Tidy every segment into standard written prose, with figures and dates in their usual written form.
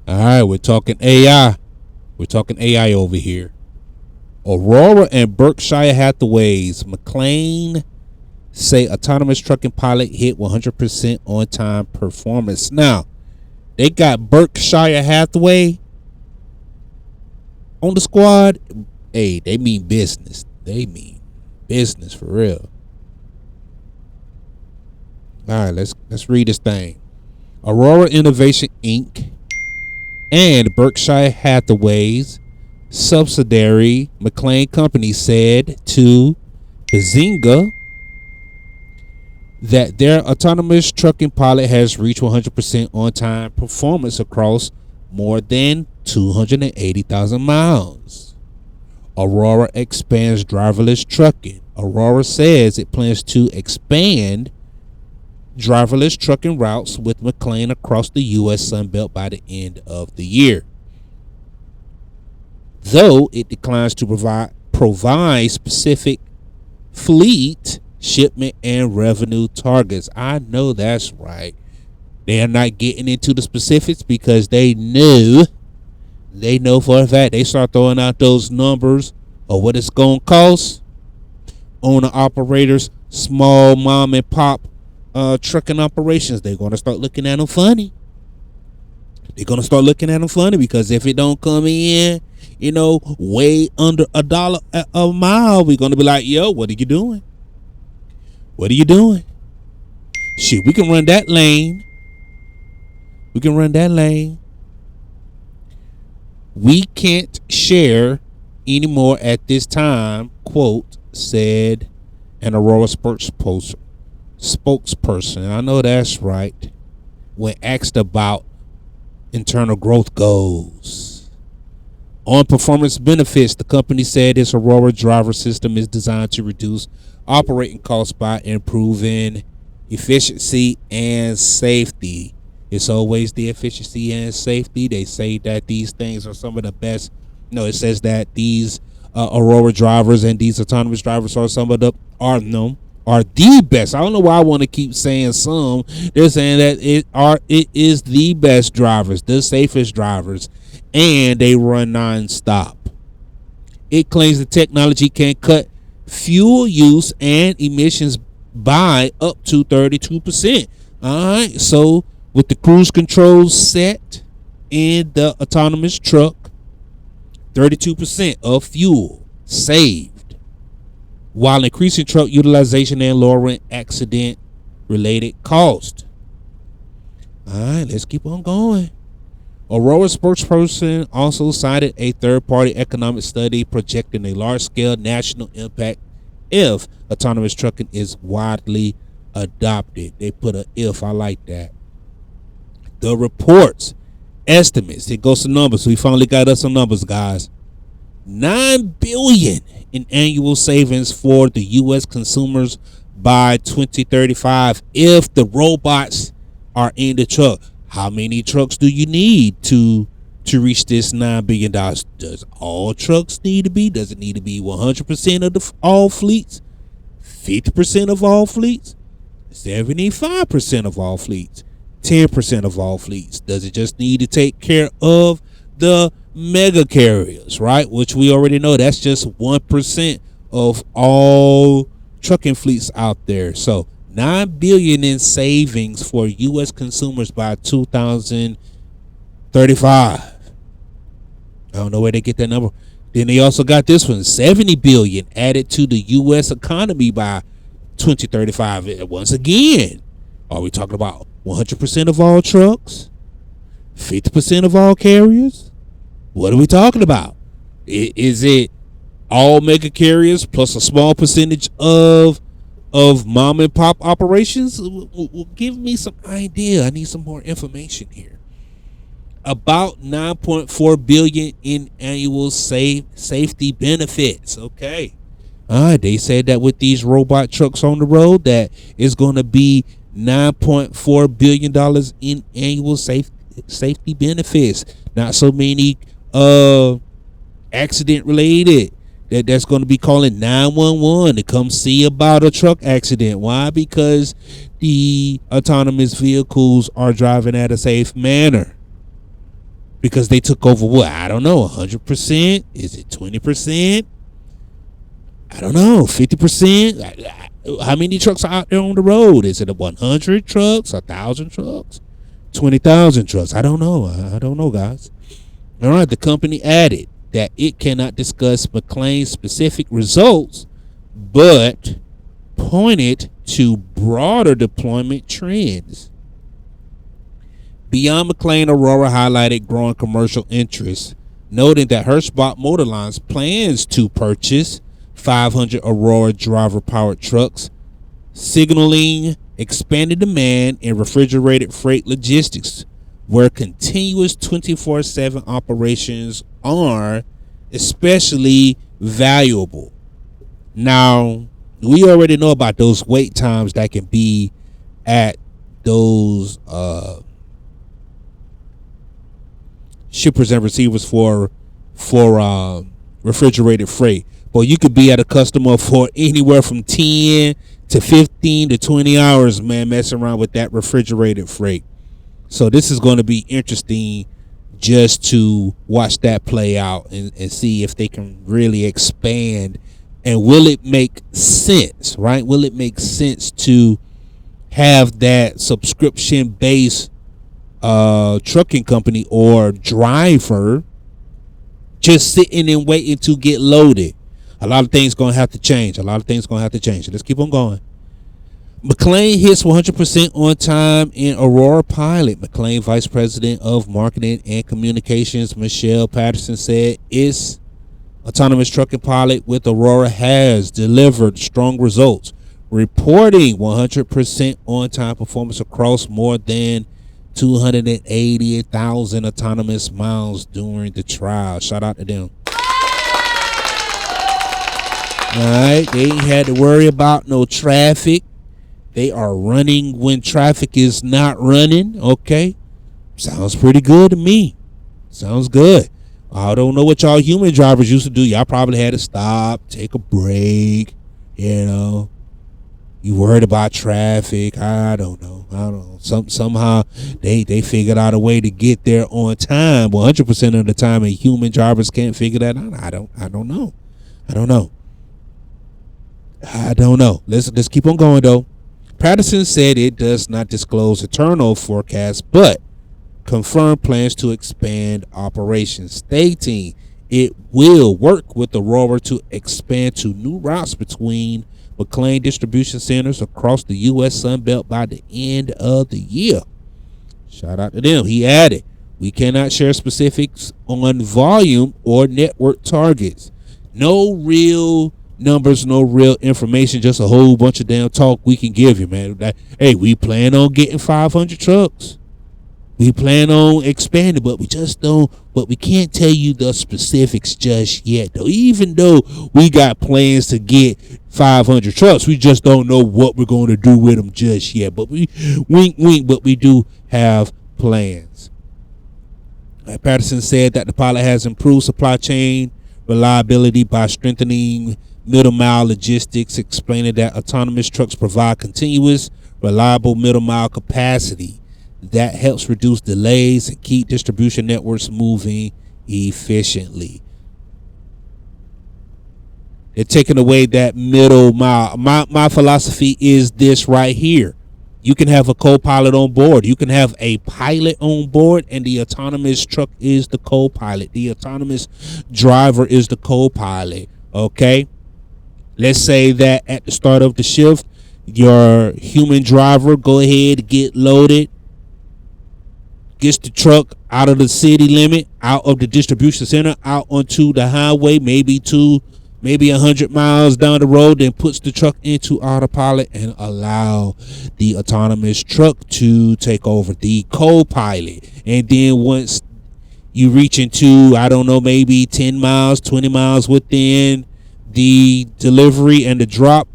All right, we're talking AI. We're talking AI over here. Aurora and Berkshire Hathaway's McLane say autonomous trucking pilot hit 100% on-time performance. Now, they got Berkshire Hathaway on the squad. Hey, they mean business. They mean business for real. All right, let's read this thing. Aurora Innovation Inc. and Berkshire Hathaway's subsidiary McLane Company said to Bazinga that their autonomous trucking pilot has reached 100% on-time performance across more than 280,000 miles. Aurora expands driverless trucking. Aurora says it plans to expand driverless trucking routes with McLane across the U.S. Sunbelt by the end of the year, though it declines to provide specific fleet, shipment, and revenue targets. I know that's right. They're not getting into the specifics because they know for a fact they start throwing out those numbers of what it's going to cost. Owner operators, small mom and pop trucking operations, they're going to start looking at them funny. They're going to start looking at them funny because if it don't come in, way under $1 a mile, we're going to be like, yo, what are you doing? What are you doing? Shit, we can run that lane. We can't share anymore at this time, quote, said an Aurora spokesperson. I know that's right. When asked about internal growth goals. On performance benefits, the company said its Aurora driver system is designed to reduce operating costs by improving efficiency and safety. It's always the efficiency and safety. They say that these things are some of the best. No, it says that these Aurora drivers and these autonomous drivers are some of the are the best. I don't know why I want to keep saying some. They're saying that it is the best drivers, the safest drivers, and they run non-stop. It claims the technology can cut fuel use and emissions by up to 32%. All right, so with the cruise control set in the autonomous truck, 32% of fuel saved, while increasing truck utilization and lowering accident-related cost. All right, let's keep on going. Aurora spokesperson also cited a third-party economic study projecting a large-scale national impact if autonomous trucking is widely adopted. They put a if. I like that. The report's estimates. It goes to numbers. We finally got us some numbers, guys. $9 billion in annual savings for the U.S. consumers by 2035 if the robots are in the truck. How many trucks do you need to reach this $9 billion? Does all trucks need to be? Does it need to be 100% of all fleets? 50% of all fleets? 75% of all fleets? 10% of all fleets? Does it just need to take care of the mega carriers, right? Which we already know that's just 1% of all trucking fleets out there. So $9 billion in savings for U.S. consumers by 2035. I don't know where they get that number. Then they also got this one, $70 billion added to the U.S. economy by 2035. Once again, are we talking about 100% of all trucks? 50% of all carriers? What are we talking about? Is it all mega carriers plus a small percentage of mom and pop operations? Give me some idea. I need some more information here. About $9.4 billion in annual safety benefits. Okay. All right. They said that with these robot trucks on the road, that it's going to be $9.4 billion in annual safety benefits. Not so many accident related that's going to be calling 911 to come see about a truck accident. Why? Because the autonomous vehicles are driving at a safe manner. because they took over what? I don't know, 100%? Is it 20%? I don't know, 50%? How many trucks are out there on the road? Is it 100 trucks, 1,000 trucks, 20,000 trucks? I don't know. I don't know, guys. All right, the company added that it cannot discuss McLane's specific results, but pointed to broader deployment trends. Beyond McLane, Aurora highlighted growing commercial interest, noting that Hirschbach Motorlines plans to purchase 500 Aurora driver-powered trucks, signaling expanded demand in refrigerated freight logistics, where continuous 24/7 operations are especially valuable. Now, we already know about those wait times that can be at those shippers and receivers for refrigerated freight. But you could be at a customer for anywhere from 10 to 15 to 20 hours, man, messing around with that refrigerated freight. So this is going to be interesting just to watch that play out and see if they can really expand. And will it make sense, right? Will it make sense to have that subscription-based trucking company or driver just sitting and waiting to get loaded? A lot of things going to have to change. Let's keep on going. McLane hits 100% on time in Aurora pilot. McLane Vice President of Marketing and Communications, Michelle Patterson, said its autonomous trucking pilot with Aurora has delivered strong results, reporting 100% on-time performance across more than 280,000 autonomous miles during the trial. Shout out to them. All right, they ain't had to worry about no traffic. They are running when traffic is not running. Okay, sounds pretty good to me. Sounds good. I don't know what y'all human drivers used to do. Y'all probably had to stop, take a break. You know, you worried about traffic. I don't know. Somehow they figured out a way to get there on time. 100% of the time, and human drivers can't figure that out. I don't know. Let's keep on going though. Patterson said it does not disclose eternal forecasts, but confirmed plans to expand operations, stating it will work with Aurora to expand to new routes between McLane distribution centers across the U.S. Sunbelt by the end of the year. Shout out to them. He added, we cannot share specifics on volume or network targets. No real numbers, no real information, just a whole bunch of damn talk we can give you, man. Hey, we plan on getting 500 trucks. We plan on expanding, but we can't tell you the specifics just yet, though. Even though we got plans to get 500 trucks, we just don't know what we're going to do with them just yet. But we but we do have plans. Patterson said that the pilot has improved supply chain reliability by strengthening middle mile logistics, explaining that autonomous trucks provide continuous, reliable middle mile capacity that helps reduce delays and keep distribution networks moving efficiently. They're taking away that middle mile. My philosophy is this right here. You can have a co-pilot on board. You can have a pilot on board, and the autonomous truck is the co-pilot. The autonomous driver is the co-pilot. Okay? Let's say that at the start of the shift, your human driver go ahead, get loaded, gets the truck out of the city limit, out of the distribution center, out onto the highway, maybe 100 miles down the road, then puts the truck into autopilot and allow the autonomous truck to take over, the co-pilot. And then once you reach into, I don't know, maybe 10 miles, 20 miles within the delivery and the drop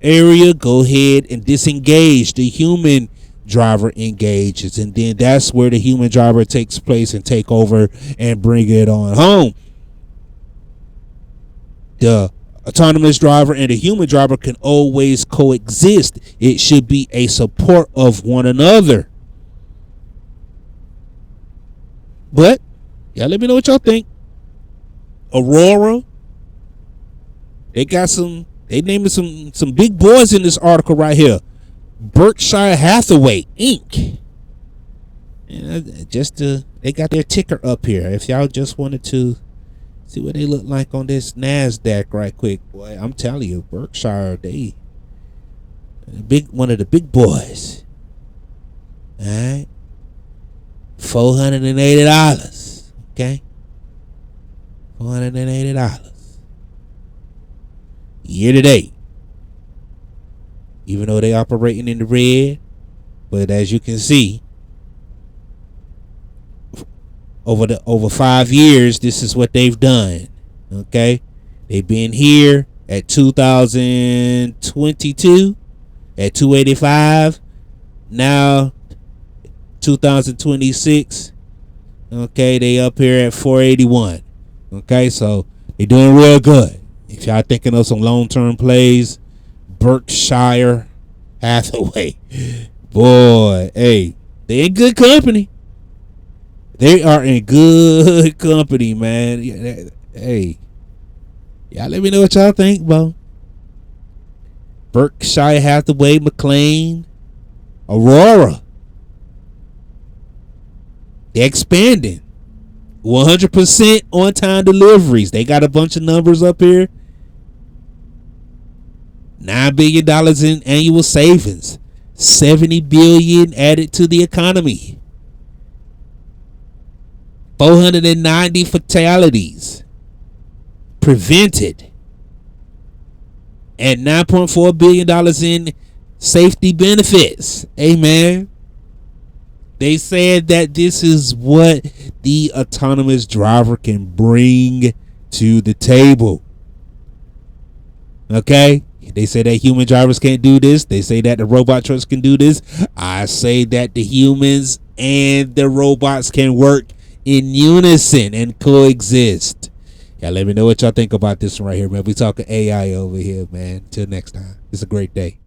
area, go ahead and disengage. The human driver engages, and then that's where the human driver takes place and take over and bring it on home. The autonomous driver and the human driver can always coexist. It should be a support of one another. But Y'all let me know what y'all think. Aurora. They got they naming some big boys in this article right here. Berkshire Hathaway Inc. And they got their ticker up here. If y'all just wanted to see what they look like on this NASDAQ right quick, boy, I'm telling you, Berkshire, they one of the big boys. All right, $480. Okay, $480 year to date. Even though they operating in the red, but as you can see, over 5 years, this is what they've done. Okay, they've been here at 2022 at 285. Now 2026. Okay, they up here at 481. Okay, so they doing real good. If y'all thinking of some long-term plays, Berkshire Hathaway, boy, hey, they in good company. They are in good company, man. Hey, y'all let me know what y'all think, bro. Berkshire Hathaway, McLane, Aurora. They're expanding. 100% on-time deliveries. They got a bunch of numbers up here. $9 billion in annual savings. $70 billion added to the economy. 490 fatalities prevented. And $9.4 billion in safety benefits. Amen. They said that this is what the autonomous driver can bring to the table. Okay? They say that human drivers can't do this. They say that the robot trucks can do this. I say that the humans and the robots can work in unison and coexist. Y'all let me know what y'all think about this one right here, man. We talking AI over here, man. Till next time. It's a great day.